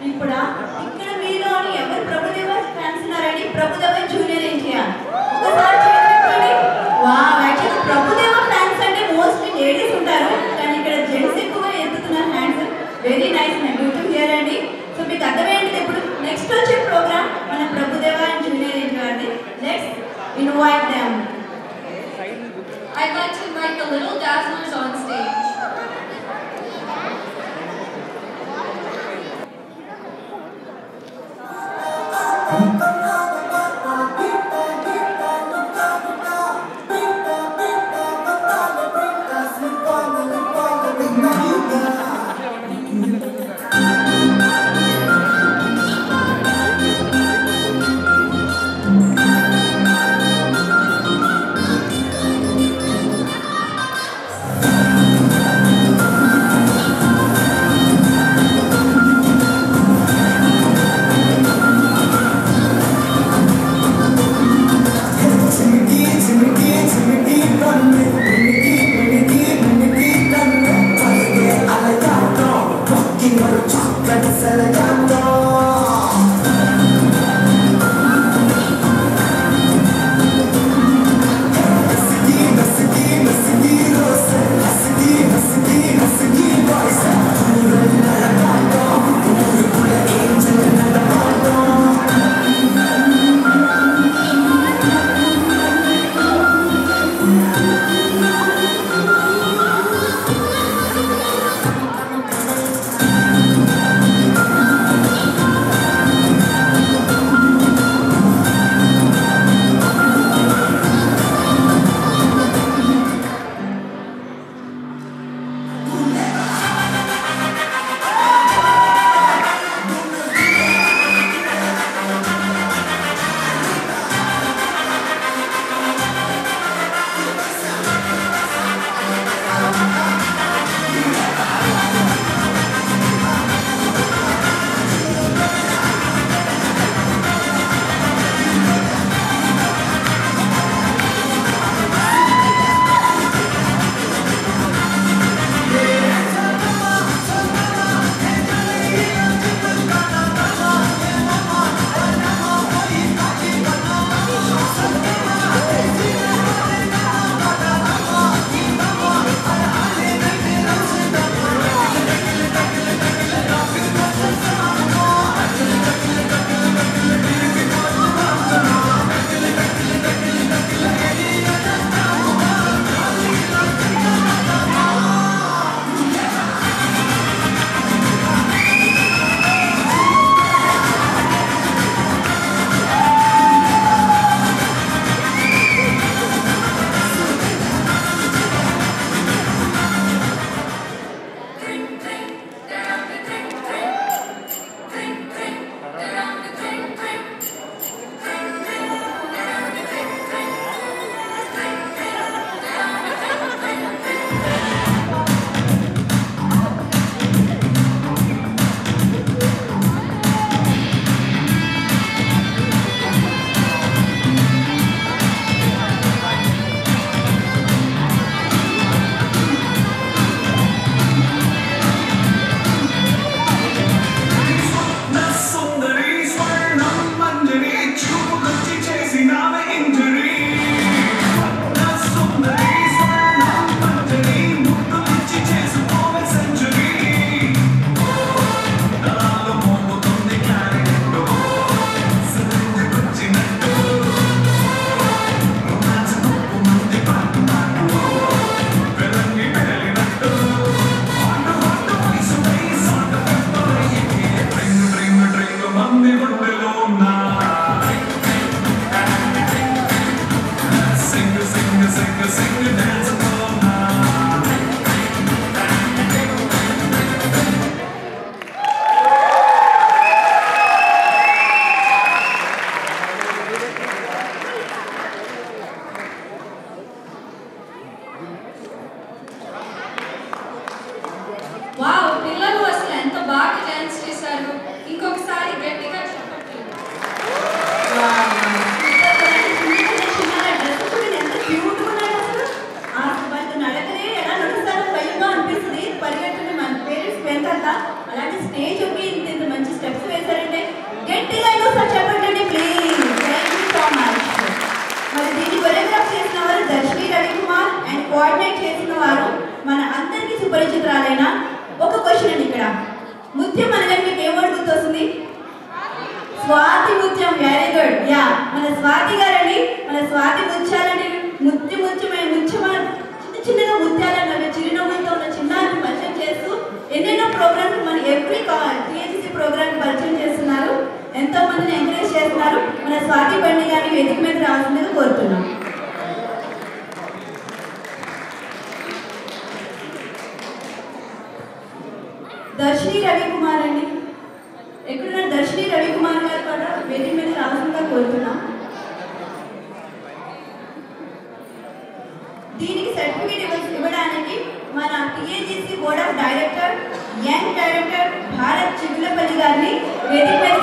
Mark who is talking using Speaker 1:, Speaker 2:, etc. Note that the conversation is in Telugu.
Speaker 1: ఇప్పుడా ఇక్కడ మీలోని ఎవరు ప్రభుదేవ ఫ్యాన్స్ ఉన్నారండి? ప్రభుదేవ జూనియర్ ఎన్టీఆర్ ఒకసారి చేయండి. వావ్, యాక్చువల్లీ ప్రభుదేవ ఫ్యాన్స్ అంటే మోస్ట్లీ లేడీస్ ఉంటారు, కానీ ఇక్కడ జెంట్స్ ఎక్కువగా ఎత్తుతున్నారు హ్యాండ్స్. వెరీ నైస్ అండి, గుడ్ టు హియర్ అండి. సో మీకు అర్థమైంది. ఇప్పుడు నెక్స్ట్ వచ్చే ప్రోగ్రామ్ మన ప్రభుదేవ అండ్ జూనియర్ ఎన్టీఆర్ది. Let's invite them.
Speaker 2: I'd like to invite the Little Dazzlers on stage.
Speaker 1: అలాంటి స్టేజ్ ఒక ఇంత సుపరిచితురాలైన ఒక క్వశ్చన్ అండి ఇక్కడ. ముత్యం అనగానే మీకు ఏం వర్డ్ గుర్తొస్తుంది? Swathi Muthyam. Very good. Yeah, మన స్వాతి గారండి. మన స్వాతి ముత్యాలంటే ముత్యమా చిన్న చిన్నగా ముత్యాలను చిరునవ్వులతో ఉన్న చిన్నాన్ని పరిచయం చేస్తూ ఎన్నెన్నో ప్రోగ్రామ్స్ మన ఎవ్రీ టీఎస్సీ ప్రోగ్రామ్ పరిచయం చేస్తున్నారు. ఎంతో మందిని ఎంకరేజ్ చేస్తున్నారు. మన స్వాతి బండి గారిని వేదిక మీద రావాల్సిందిగా కోరుతున్నాం. దర్శిని రవికుమార్ అండి. ఎక్కడున్న దర్శిని రవికుమార్ గారు కూడా వేదిక మీద రావాల్సిందిగా కోరుతున్నాం. దీనికి సర్టిఫికేట్ ఇవ్వడానికి మన TAGC board of director young director Bharat Chigulapalli గారిని వేదిక మీద